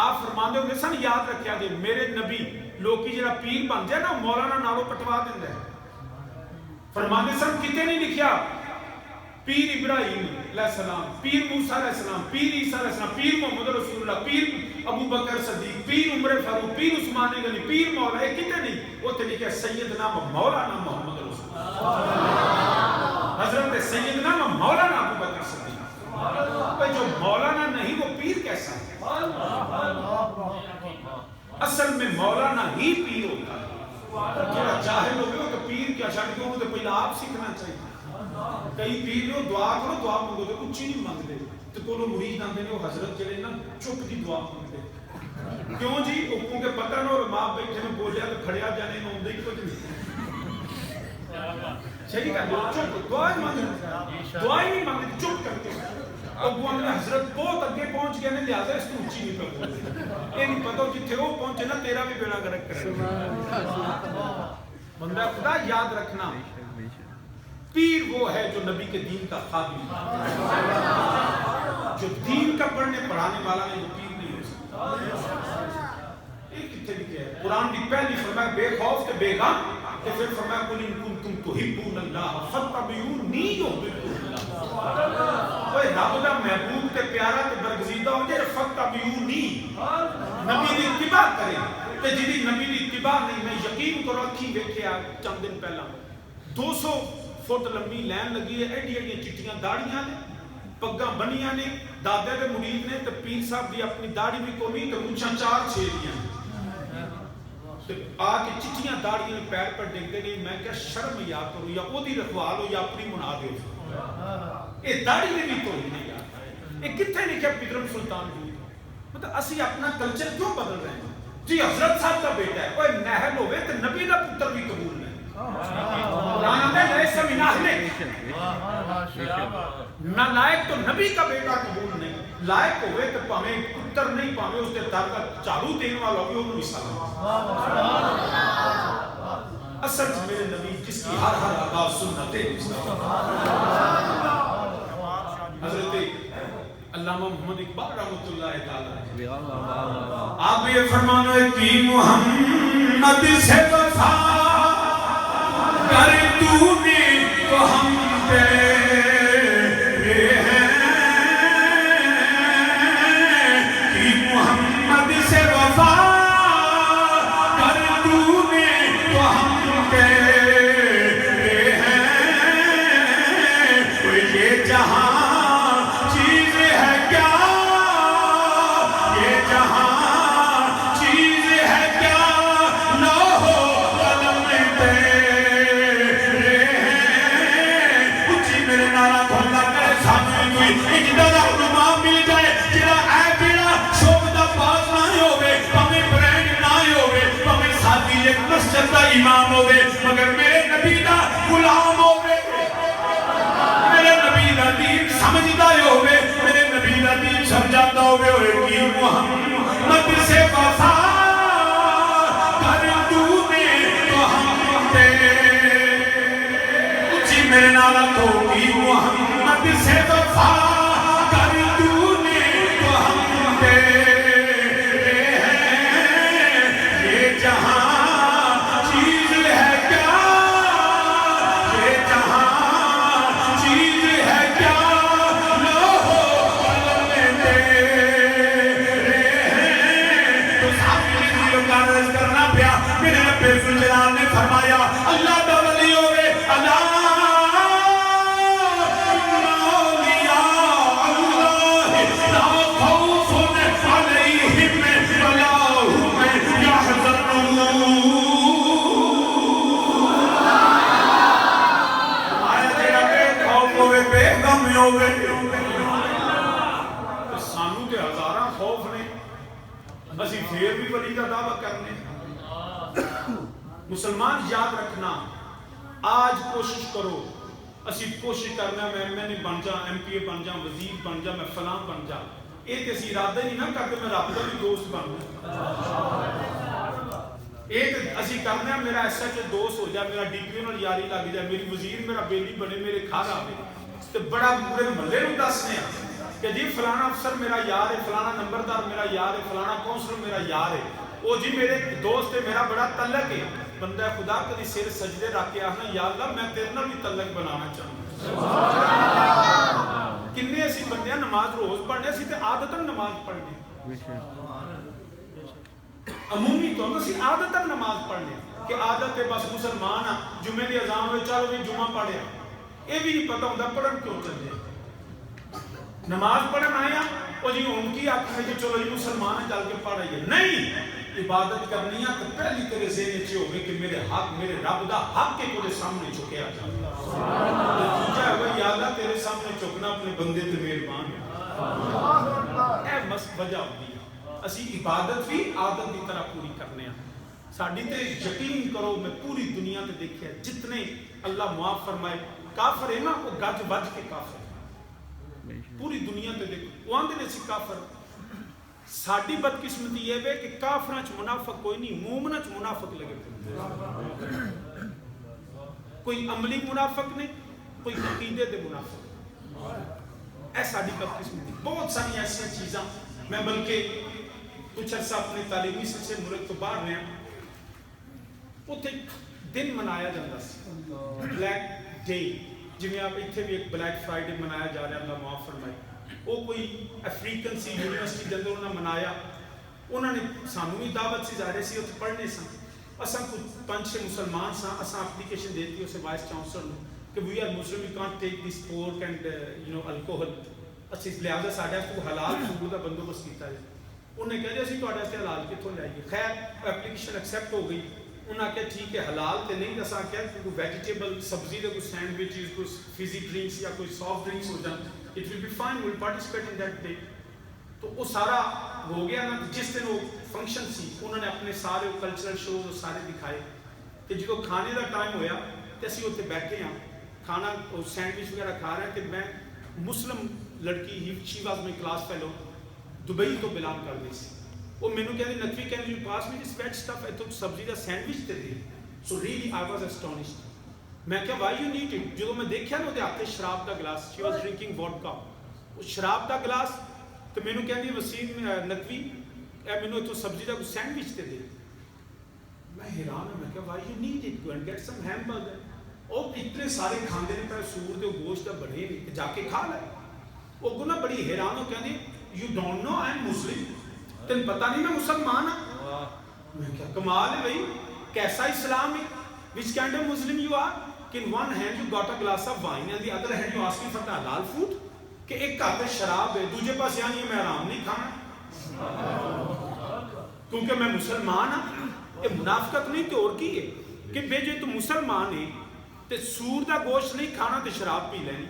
آپ فرماندے ہوندے سن یاد رکھیا جے میرے نبی لوکی جڑا پیر بن جائے نا مولانا نالوں پٹوا دیندا ہے۔ فرماندے سن کتے نہیں لکھیا پیر ابراہیم علیہ السلام، پیر موسیٰ علیہ السلام، پیر عیسیٰ علیہ السلام، پیر محمد رسول اللہ، پیر ابو بکر صدیق، پیر عمر فاروق، پیر عثمان غنی، پیر مولا، یہ کتے نہیں، وہ تے لکھا سیدنا مولانا محمد رسول اللہ، حضرت سیدنا مولانا ابو بکر صدیق۔ جو مولانا نہیں وہ پیر کیسا ہے؟ اصل میں مولانا ہی پیر ہوتا ہے۔ جڑا جاہل ہو گئے تو پیر کیا چھڑ کے تو پہلے آپ سیکھنا چاہیے۔ کئی پیر نے دعا کرو دعا مانگو تو اچھی نہیں مانگتے، تو کولو مرید آندے نے وہ حضرت جڑے نا چپ دی دعا مانگتے، کیوں جی اوپوں کے پتہ نہ اور ماں بیٹھے میں بولیا تو کھڑیا جانے میں ہوندے ہی کچھ نہیں صحیح کہا چپ دعا ہی مانگ چپ کرتے ابو نے حضرت بہت اگے پہنچ گئے نے لہذا اس کو اونچی نہیں پہ بول یہ نہیں پتا جتھے وہ پہنچے نا تیرا بھی بیڑا گرک کرے بندہ خدا یاد رکھنا پیر وہ ہے جو نبی کے دین کا خادم ہے جو دین کا پڑھنے پڑھانے والا ہے وہ پیر نہیں ہو سکتا ایک کتنے لکھے ہے قرآن کی پہلی فرمایا بے خوف تے بے غم تے پھر فرمایا قل ان کنتم تحبون اللہ فاتبعونی یحببکم اللہ اوے رب دا محبوب تے پیارا تے برگزیدہ ہو جائے فاتبعونی نبی دی اتباع کرے تے جدی نبی دی اتباع نہیں میں یقین کرو اکھی دیکھے چند دن پہلا 200 فٹ لمبی لین لگی ہے ایڈی ایڈی چٹیاں داڑیاں نے پگاں بنیاں نے دادے دے مرید نے تے پیر صاحب دی اپنی داڑھی بھی کوئی تے مونچھاں 4 چھیڑیاں تے آ کے چٹیاں داڑیاں پیر پر ڈگتے نہیں میں کیا شرم یا کرو یا او دی رکھوال ہو یا اپنی منا دے اے داڑھی نے بھی کوئی نہیں یار اے کتنے لکھا پدرم سلطان ہوئی مطلب اسی اپنا کلچر کیوں بدل رہے ہیں جی حضرت صاحب کا بیٹا ہے کوئی نہل ہوئے تے نبی دا پتر بھی قبول نہیں نہ لائق تو نبی کا بیٹا قبول نہیں لائق ہوئے تو پاویں پتر نہیں پاویں اس کے در کا چالو دینے والا بھی انہوں سلام اصل میرے نبی جس کی ہر ہر ادا سنت حضرت علامہ محمد اقبال رحمۃ اللہ تعالی آپ یہ فرمانا ہے کہ محمد سے وفا کر تو نے تو ہم تیرے ہیں کہ محمد سے وفا کر تو نے تو ہم تیرے ہیں یہ جہاں چیز ہے کیا یہ جہاں چیز ہے کیا لوہو قلم تیرے ہیں اچھی میرے نارا کھولا کرے سامنے کوئی اجدہ رہنما مل جائے جرا اے بیڑا شوق دا باز نہ ہوئے ہمیں برینڈ نہ ہوئے ہمیں ساتھی ایک مسجد دا امام ہوئے مگر میرے نبی دا غلام ہوئے میرے نبی دا دین سمجھدا ہوئے میرے نبی دا دین سمجھاتا ہوئے اور کی محمد سے وفا کر تو نے تو ہم اچھی میرے نالا تو کی محمد سے وفا کر تو نے تو ہم تیرے ہیں یہ جہاں چیز ہے کیا یہ جہاں چیز ہے کیا لوہو قلم تیرے ہیں تو صاحب نے دیو کا رض کرنا پیا میرے رب ذوالجلال نے فرمایا اللہ دا ولی ہوئے اللہ سانو تے ہزاراں خوف نے اسی پھر بھی ولی کا دعویٰ کرنے مسلمان یاد رکھنا آج کوشش کرو اسی کوشش کرنا میں ایم این اے بن جا ایم پی اے بن جا وزیر بن جا میں فلاں بن جا یہ تے اسی ارادہ نہیں نہ کرتے میں رب دا بھی دوست بن جا ایک اسی کرنا میرا ایس ایچ او دوست ہو جائے میرا ڈی پی او نال یاری لگ جائے میری وزیر میرا بیلی بنے میرے کھار آوے تو بڑا پورے محلے نوں دسنے کہ جی فلانا افسر میرا یار ہے فلانا نمبردار میرا یار ہے فلانا کونسلر میرا یار ہے وہ جی میرے دوست ہے میرا بڑا تعلق ہے بندہ خدا کدی سر سجدے رکھ کے آخنا یا اللہ میں تیرے نال بھی تعلق بنانا چاہوں کنے اسی بندیاں نماز روز پڑھنے اسی تے عادتاً نماز پڑھنے عمومی طور پر اسی عادتاً نماز پڑھنے کہ عادت ہے بس مسلمان ہاں جمعے دی اذان ہوئے چلو بھی جمعہ پڑھے یہ بھی نہیں پتا ہوتا پڑھن کیوں چلے نماز پڑھن آیا اور جی ان کی آنکھ ہے کہ چلو یہ مسلمان ہے چل کے پڑھ رہی ہے نہیں عبادت کرنی ہے تو پہلی تیرے ذہن چ ہوگی کہ میرے حق میرے رب دا حق کے تیرے سامنے چکے آ جائے دوجا ہے یا اللہ تیرے سامنے چکنا اپنے بندے تے مہربان اے مست وجہ ہوتی ہے اسی عبادت بھی عادت کی طرح پوری کرنے ہیں. ساڈی تے یقین کرو میں پوری دنیا تے دیکھیا جتنے اللہ معاف فرمائے کافر ہے نا وہ گج وج کے کافر ہے. پوری دنیا تے دیکھو وہ آندے نے سی کافر. ساڈی بدقسمتی یہ ہے کہ کافراں چ منافق کوئی نہیں, مومناں چ منافق لگے پے. کوئی عملی منافق نے, کوئی عقیدے دے منافق. اے ساڈی بدقسمتی. بہت ساری ایسی چیزاں میں بلکہ کچھ عرصہ اپنے تعلیمی سے ملک تو باہر رہا, اتنے دن منایا جاتا سی بلیک ڈے, جی آپ اتنے بھی ایک بلیک فرائیڈے منایا جا رہا, اللہ معاف فرمائے. وہ کوئی افریقن سی یونیورسٹی کے اندر انہوں نے منایا, انہوں نے سانوں بھی دعوت سی جا رہے سی اتنے پڑھنے سن. اساں کچھ 5-6 مسلمان ساں, اساں اپلیکیشن دیتی اسے وائس چانسلر نے کہ we are Muslim, we can't take this pork and alcohol, اچھی لہٰذا ساڈے کو حلال فوڈ کا بندوبست کیتا ہے. انہیں کہا جی اسی تھوڑے حلال کتوں لائیے. خیر اپلیکیشن ایکسیپٹ ہو گئی. انہوں نے کہا ٹھیک ہے حلال تو نہیں, دسا کیا کوئی ویجیٹیبل سبزی کا کوئی سینڈوچز, کوئی فیزی ڈرنکس یا کوئی سافٹ ڈرنکس ہو جائیں, it will be fine, will participate in that day. تو وہ سارا ہو گیا نا. جس دن وہ فنکشن سی انہوں نے اپنے سارے کلچرل شوز سارے دکھائے. تو جب کھانے کا ٹائم ہویا تو اسی اتنے بیٹھے ہاں, کھانا سینڈوچ وغیرہ کھا رہے ہیں. تو میں مسلم لڑکی, she was my class fellow, Dubai تو بلانگ کر دی سی. وہ مینو کہتے Naqvi can you pass me this veg stuff, تو سبزی کا سینڈوچ تے دی. So really I was اسٹونشڈ. میں کہا وائی یو نیڈ اٹ. جو میں دیکھا نا وہ ہاتھ شراب کا glass, she was drinking vodka, وہ شراب کا گلاس. تو مینو کہتی وسیم نقوی اے مینو تو سبزی کا کوئی سینڈوچ تے دے. میں حیران ہوں, میں کہا why you need it, go and get some hamburger. اور اتنے سارے کھاندے نے پہ سور دے گوشت بڑے نہیں, جا کے کھا لے. وہ گنا بڑی حیران ہو کہنے you don't know I am Muslim, تین پتہ نہیں میں مسلمان ہوں. میں کیا کمال ہے بھائی, کیسا اسلام ہے, which kind of Muslim you are, کہ in one hand you got a glass of wine and the other hand you asking for the halal food, کہ ایک ہاتھ شراب ہے, دوسرے پاس یعنی میں حرام نہیں کھانا کیونکہ میں مسلمان ہوں. یہ منافقت نہیں تو اور کی ہے کہ بے جو تو مسلمان ہے تو سور دا گوشت نہیں کھانا تو شراب پی لینی.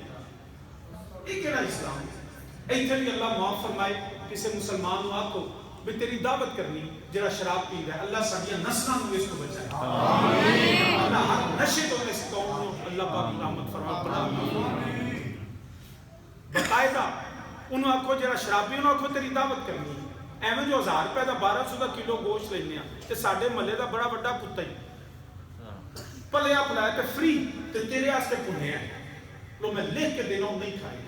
یہ کہڑا اسلام ہے؟ ایتھے بھی اللہ معاف فرمائے کسی مسلمان کو آکھو بھی تیری دعوت کرنی جرا شراب پی رہا ہے, اللہ ساڈیاں نسلاں نوں اس کو بچائے. آمین. اللہ ہر نشے تو اس قوم کو اللہ پاک رحمت فرما. باقاعدہ انہوں آکھو جرا شرابی انہوں آکھو تیری دعوت کرنی. ایویں جو 1000 روپے دا 1200 دا کلو گوشت لینے ہیں تے ساڈے محلے دا بڑا بڑا کتا ہی پلیا پلایا تے فری تے تیرے واسطے پنیا ہے, لو میں لکھ کے دینا ہوں نہیں کھائے.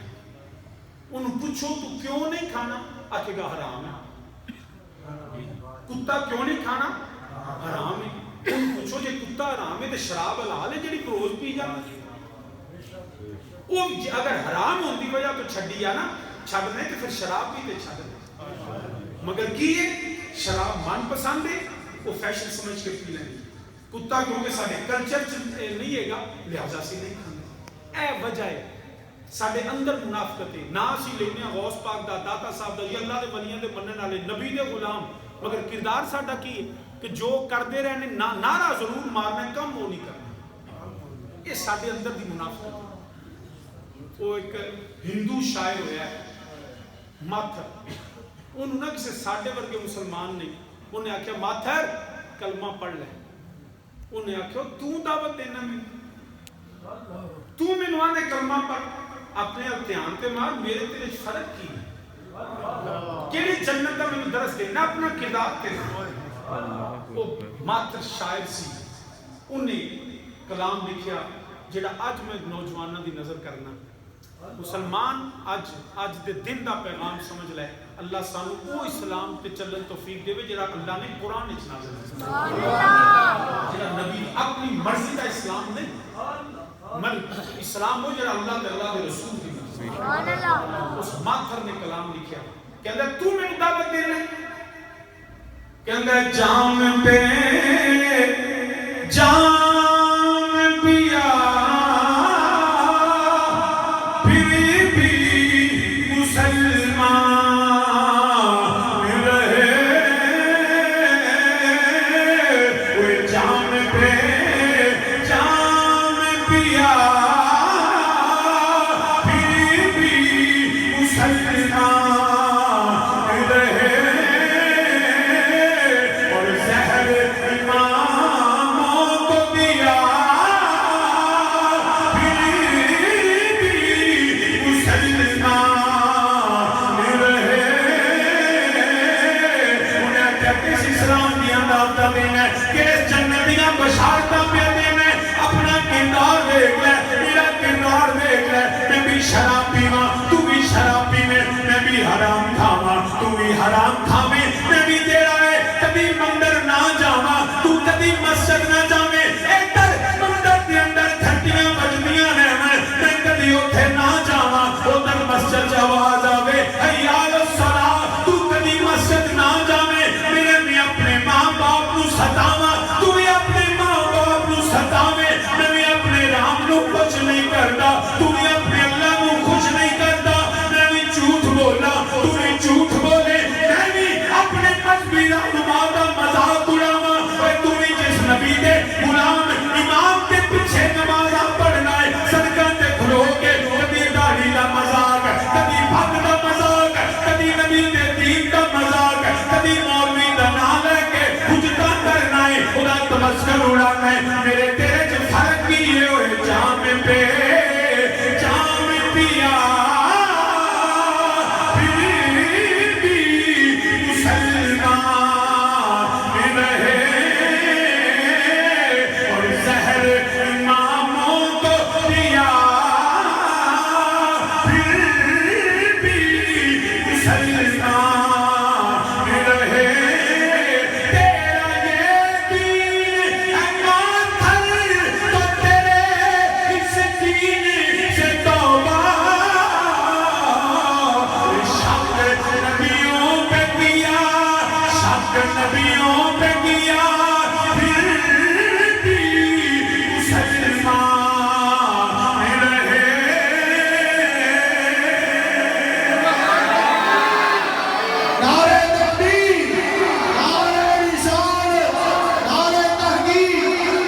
انہوں پوچھو تو کیوں نہیں کھانا, آکھے گا حرام ہے. کتا کیوں نہیں کھانا, حرام ہے. انہوں پوچھو جے کتا حرام ہے تو شراب حلال ہے جڑی روز پی جانا. وہ اگر حرام ہوندی وجہ تو چھڈی آ نا, چھڈنے تو پھر شراب بھی تے چھڈ. مگر کی ہے شراب من پسند ہے, وہ فیشن سمجھ کے پی لیں. کتا کیونکہ سارے کلچر نہیں ہے گا لہذا سے نہیں کھانے. اے وجہ ہے سارے اندر منافقت ہے. نہ اسی لینے غوث پاک دا, داتا صاحب دا, یا اللہ دے ولیاں دے منن والے, نبی دے غلام, مگر کردار ساڈا کی ہے کہ جو کردے رہنے نعرہ ضرور مارنا, کم وہ نہیں کرنا. یہ سارے اندر دی منافقت ہے. وہ ایک ہندو شاعر ہویا ہے ماتھر, انہوں نے کسی ساڈے ورگے مسلمان نہیں, انہیں آکھیا ماتھر کلمہ پڑھ لے. انہیں آکھیا تو دعوت دینا میں, تو میں نوانے کلمہ پڑھ, اپنے امتحان پہ مار, میرے تیرے فرق کی کیڑی جنت کا میں درس دینا اپنا کردار کرنا. وہ ماتر شاعر سی, انہیں کلام لکھیا جڑا اج میں نوجوانوں دی نظر کرنا. مسلمان اج دے دن دا پیغام سمجھ لے, اللہ سانو وہ اسلام تے چلن توفیق دے جڑا اللہ نے قرآن وچ نازل کیتا, جڑا نبی اپنی مرضی دا اسلام نہیں, اسلام وہ جڑا اللہ تے اللہ دے رسول دی مرضی. سبحان اللہ. اس ماتھر نے کلام لکھیا, کہندا تو مینوں دعوت دے رہے, کہندا جام پہ جام پیا پھر بھی مسلمان رہے, وہ جام پہ جام پیا پھر بھی مسلمان رہے. دیکھ لے میں بھی شراب پیوا تو بھی شراب پیوے میں بھی حرام کھاوا تو بھی حرام کھاوے میں بھی تیرا ہے کبھی مندر نہ جاوا تو کبھی مسجد نہ جاوے ادھر مندر کے اندر گھنٹیاں بجدیاں نے میں کبھی اوتھے نہ جاوا ادھر مسجد آواز آوے حی علی الصلاۃ تو کبھی مسجد نہ جاوے میرے میں اپنے ماں باپ نو ستاوا تو بھی اپنے ماں باپ نو ستاوے میں بھی اپنے رام نو کچھ نہیں کردا تو بھی اپنے اللہ نو خوش نہیں کردا میں بھی جھوٹ بولا تو بھی جھوٹ بولے میں بھی اپنے مذہبی رہنما دا مذاق اڑاواں اے تو بھی جس نبی دے غلام امام کے پیچھے نمازاں پڑھنا ہے صدقہ تے کھلو کے کبھی داڑھی دا مذاق کبھی بھگ دا مذاق کبھی نبی دے دین دا مذاق کبھی مولوی دا نام لے کے حجتاں کرنا ہے خدا تمسکر اڑانا ہے میرے تیرے جو فرق بھی یہ ہوئے جام پہ جام پیا پھر بھی مسلمان میں رہے اور زہر اماموں کو دیا پھر بھی مسلمان میں رہے تیرا یہ دین ایمان تھل تو تیرے اس دین سے توبہ شک نبیوں پہ کیا شک نبیوں پہ کیا پھر بھی مسلمان میں رہے نعرہ تکبیر، نعرہ رسالت، نعرہ تحقیق،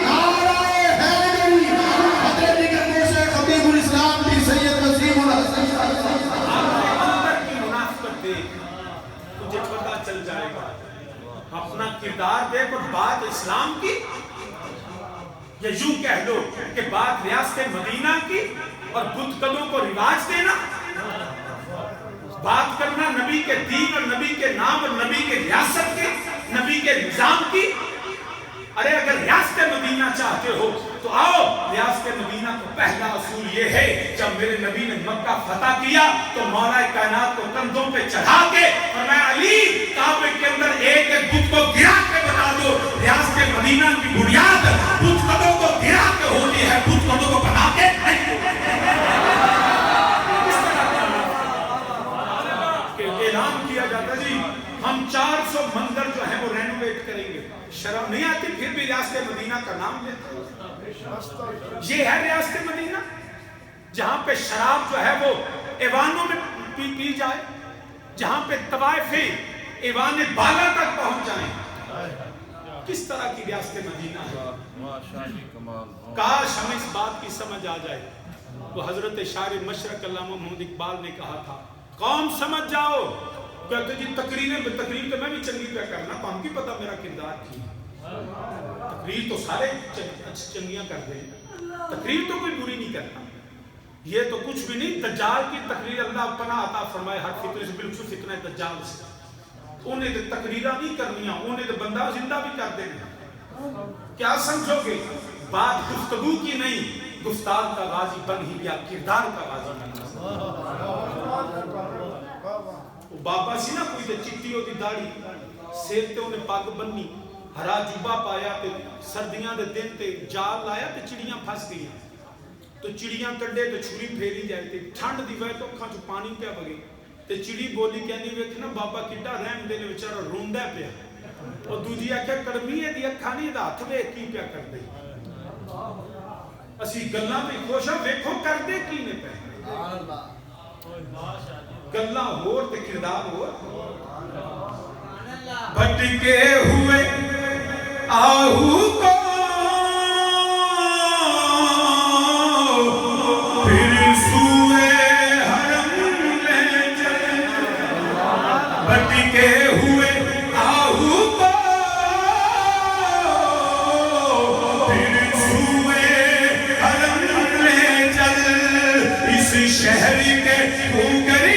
نعرہ حیدری، حضرت نگہبان سے خطیب الاسلام بھی سید وسیم الحسن اندر کی منافقت دیکھ تجھے پتہ چل جائے گا اپنا کردار دیکھ اور بات اسلام کی یا یوں کہہ لو کہ بات ریاست مدینہ کی اور بت قدوں کو رواج دینا بات کرنا نبی کے دین اور نبی کے نام اور نبی کے ریاست کے نبی کے نظام کی ارے اگر ریاست مدینہ چاہتے ہو تو آؤ ریاست مدینہ کو پہلا اصول یہ ہے جب میرے نبی نے مکہ فتح کیا تو مولا کائنات کو کندھوں پہ چڑھا کے فرمایا علی کعبے کے اندر ایک ایک بت کو گرا کے بتا دو ریاست مدینہ کی بنیاد بت قدوں کو گرا کے ہوتی ہے بت قدوں کو بنا کے نہیں اس طرح کہ اعلان کیا جاتا جی ہم 400 مندر جو ہیں وہ رینوویٹ کریں گے شرم نہیں آتی پھر بھی ریاست مدینہ کا نام لیتے ہیں یہ ہے ریاست مدینہ جہاں پہ شراب جو ہے وہ ایوانوں میں پی جائے جہاں پہ طوائفیں ایوان بالا تک پہنچ جائیں کس طرح کی ریاست مدینہ ہے کاش ہمیں اس بات کی سمجھ آ جائے وہ حضرت شاعر مشرق علامہ محمد اقبال نے کہا تھا قوم سمجھ جاؤ کہتے جی تقریر تو میں بھی چنگی پہ کرنا تو ہم کی پتہ میرا کردار کی تقریر تو سارے چنگیاں کر دیں تقریر تو کوئی بری نہیں کرتا یہ تو کچھ بھی نہیں دجال کی تقریر اللہ پناہ عطا فرمائے ہر فطرے سے بالکل فتنہ دجال سے انہیں تو تقریرہ نہیں کرنیاں انہیں تو بندہ زندہ بھی کر دینا کیا سمجھو گے بات گفتگو کی نہیں گفتار کا غازی بن ہی گیا کردار کا غازی بن بابا سی نا کوئی تے چٹی ہوتی داڑھی سیر تے انہیں پاگ بننی ہرا جوبا پایا تے سردیاں دے دن تے جال لایا تے چڑیاں پھنس گئی تو چڑیاں کنڈے تے چھری پھیری جائے تے ٹھنڈ دی وجہ تو اکھاں چ پانی پیا وگے تے چڑی بولی کہندی ویکھ نا بابا کڈا رحم دے بیچارہ روندا پیا او دوجی آکھیا کڑمی دی اکھاں نہیں دا ہتھ ویکھ کی پیا کر دے اسی گلاں تے خوش ہاں ویکھو کر دے کی نے پے سبحان اللہ گلہ ہور تے کردار ہور بھٹکے ہوئے آہو کو پھر سوئے حرم لے چلے بھٹکے ہوئے آہو کو پھر سوئے حرم لے چل اس شہر کے اوگری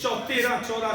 13-14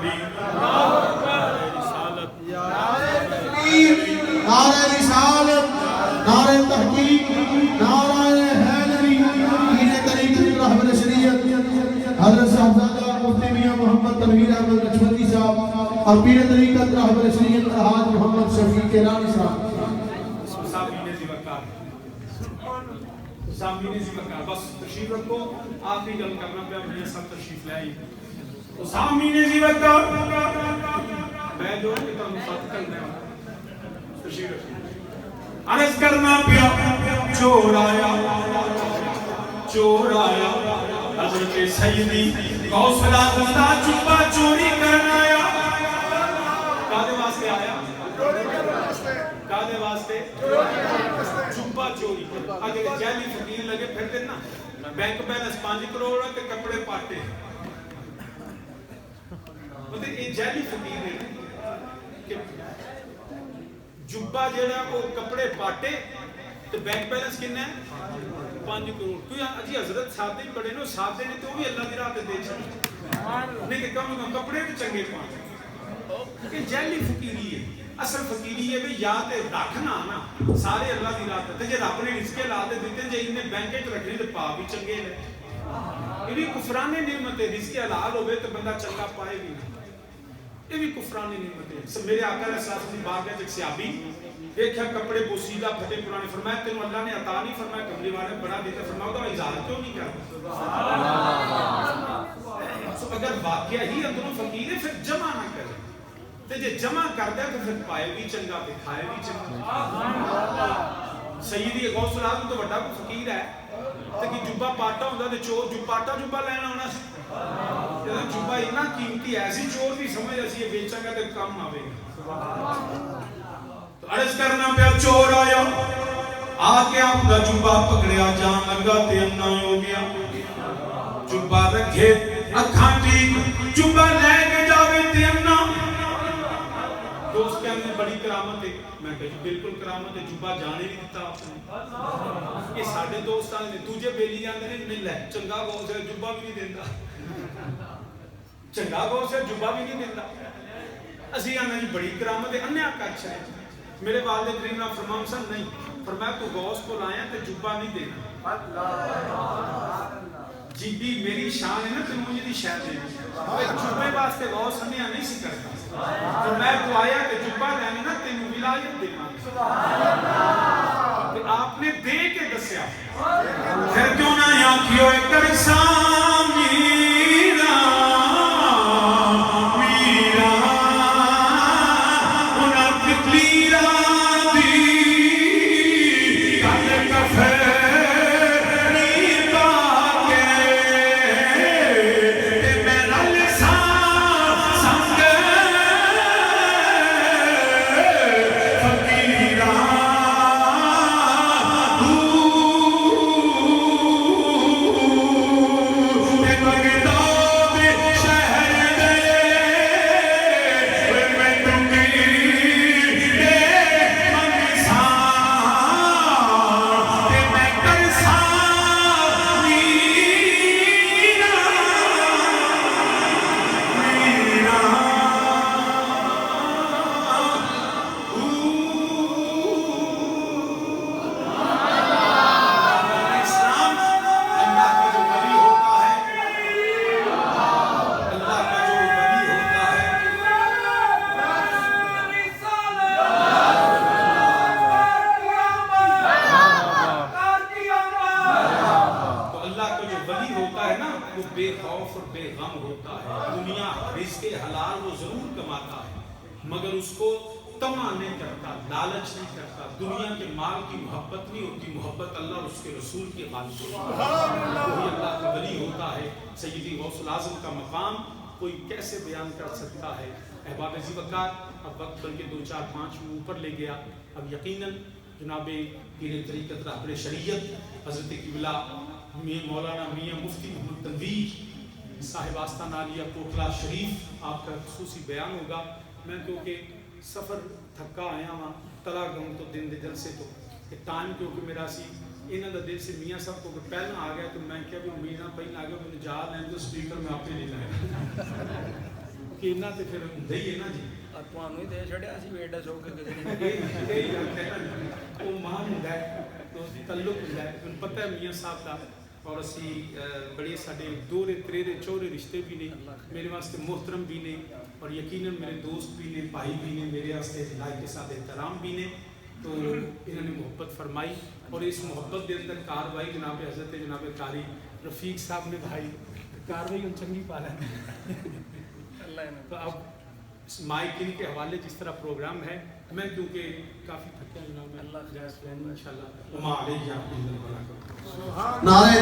تکبیر نعرہ رسالت نعرہ رسالت، نعرہ تحقیق، نعرہ حیدری، پیر طریقت رہبر شریعت حضرت صاحبزادہ مفتی میاں محمد تنویر احمد نقشبندی صاحب اور پیر طریقت رہبر شریعت حاج محمد شفیق کرانی صاحب۔ سامعین زیوکار، سامعین زیوکار، بس تشریف رکھو، آخری گل کرنا پہ میاں صاحب تشریف لے آئی۔ سامعین زیوکار، میں جو کہ تم ساتھ کرنے ہوں تشریف رکھو۔ عرض کرنا پیا چور آیا، چور آیا، حضرت سیدی غوث العظم دا جبہ چوری کرنا آیا۔ کادے واسطے آیا؟ کادے واسطے؟ جبہ چوری کرنا۔ اگر جیلی فقیر لگے پھر دینا بینک بیلنس 5 کروڑ کے کپڑے پاٹے، مطلب یہ جیلی فقیر ہے کہ جبہ جیڑا وہ کپڑے پاٹے تو بینک بیلنس کنا ہے 5 کروڑ۔ کوئی اجی حضرت سادے ہی پڑے نو، سادے نے تو بھی اللہ دی راہ تے دے چھڑے، نہیں کہ کم کپڑے بھی چنگے پاؤں۔ کہ جیلی فقیری ہے، اصل فقیری ہے بھی یا تے رکھنا نا سارے اللہ دی راہ تے، جے رب نے رزق لا تے دیتے جے انہیں بینک وچ رکھنے تے پا بھی چنگے نے۔ یہ بھی کفران نعمت ہے، رزق حلال ہوے تو بندہ چنگا پائے بھی نہیں، یہ بھی کفران نعمت ہے۔ میرے آقا علیہ السلام کی بارگاہ ایک صحابی دیکھا کپڑے بوسیدہ پھٹے پرانے، فرمایا تینوں اللہ نے عطا نہیں فرمایا کملی والے بڑا دیتا، فرمایا تو اظہار کیوں نہیں کرتا؟ اگر واقعہ ہی اندروں فقیر ہے پھر جمع نہ کرے، تے جے جمع کرتا ہے تو پھر پائے بھی چنگا تے کھائے بھی چنگا۔ سیدی غوث العظم تو بڑا کوئی فقیر ہے تے کہ جبہ پاٹا ہوندا تے چور پاٹا جبہ لینا ہونا سی، جبہ اتنا قیمتی ایسی چور بھی سمجھ اسی یہ بیچا گا تے کم آوے گا۔ تو عرض کرنا پیا چور آیا، آ کے آپ کا جبہ پکڑیا، جان لگا تے انا ہو گیا، جبہ رکھے اکھاں ٹھیک، جبہ لے کے جاوے تے انا۔ دوست کہنے بڑی کرامت ہے، میں کہا بالکل کرامت ہے، جبہ جانے نہیں دیتا آپ نے۔ یہ ساڑھے دوست آنے تجھے بیلی آنے نہیں لے چنگا غوث ہے جبہ بھی نہیں دیتا، چنگا غوث ہے جبہ بھی نہیں دیتا۔ اسی آنے جی بڑی کرامت ہے، انہیں آقا اچھا ہے۔ میرے والد کریم نے فرمان سن نہیں، فرمایا تو غوث کو لائیں تے جبہ نہیں دینا، جی بھی میری شان ہے نا تو مجھے دی شاید ہے، جبہ واسطے غوث ہمیں نہیں سی کرتا، فرمایا تو آیا کہ جبہ لینے نا تینوں ولایت دینا۔ آپ نے دے کے دسیا، پھر کیوں نہ یا کیوں کر سامی مگر اس کو تمع نہیں کرتا، لالچ نہیں کرتا، دنیا کے مال کی محبت نہیں ہوتی، محبت اللہ اور اس کے رسول کی غالب ہوتی ہے، وہی اللہ کا ولی ہوتا ہے۔ سیدی غوث العظم کا مقام کوئی کیسے بیان کر سکتا ہے؟ احباب زیوکار، اب وقت بلکہ 2 4 5 میں اوپر لے گیا، اب یقیناً جناب پیر طریقت رہبر شریعت حضرت قبلہ مولانا میاں مفتی محمد تنویر صاحب آستانہ عالیہ کوٹلہ شریف آپ کا خصوصی بیان ہوگا۔ میں کیونکہ سفر تھکا آیا ہاں تلا گاؤں تو دن دے جلسے تو ٹائم کیونکہ میرا سی انہاں دا دل سے میاں صاحب کو پہلے آ گیا تو میں کیا بھی امیداں پہلے آ گیا میں جا لیں تو سپیکر میں آپ نے نہیں لایا ਕਿਉਂਕਿ ਇਹਨਾਂ ਤੇ ਫਿਰ ਹੁੰਦਾ ਹੀ ਹੈ ਨਾ ਜੀ ਤੁਹਾਨੂੰ ਹੀ ਦੇ ਛੜਿਆ ਸੀ ਵੇੜਾ ਸੋ ਕੇ ਕਿਸੇ ਨੇ ਇਹ ਗੱਲ ਹੈ ਨਾ, ਉਹ ਮਾਨ ਹੁੰਦਾ ਹੈ ਦੋਸਤੀ ਤਾਲੁਕ ਹੁੰਦਾ ਹੈ ਤੁਹਾਨੂੰ ਪਤਾ ਹੈ ਮੀਆਂ ਸਾਹਿਬ ਦਾ ਔਰ ਅਸੀਂ ਬੜੇ ਸਾਡੇ ਦੋਹਰੇ ਤੇਰੇ ਚੌਰੇ ਰਿਸ਼ਤੇ ਵੀ ਨੇ ਮੇਰੇ ਵਾਸਤੇ ਮੁਹਤਰਮ ਵੀ ਨੇ اور یقیناً میرے دوست بھی نے بھائی بھی نے میرے واسطے لائق کے ساتھ احترام بھی نے تو انہوں نے محبت فرمائی اور اس محبت کے اندر کاروائی جناب حضرت جناب قاری رفیق صاحب نے بھائی کاروائی ان چنگی پا رہے ہیں تو اب مائک ان کے حوالے جس طرح پروگرام ہے میں کیونکہ کافی تھکا جناب میں اللہ جائز ان شاء اللہ نعرہ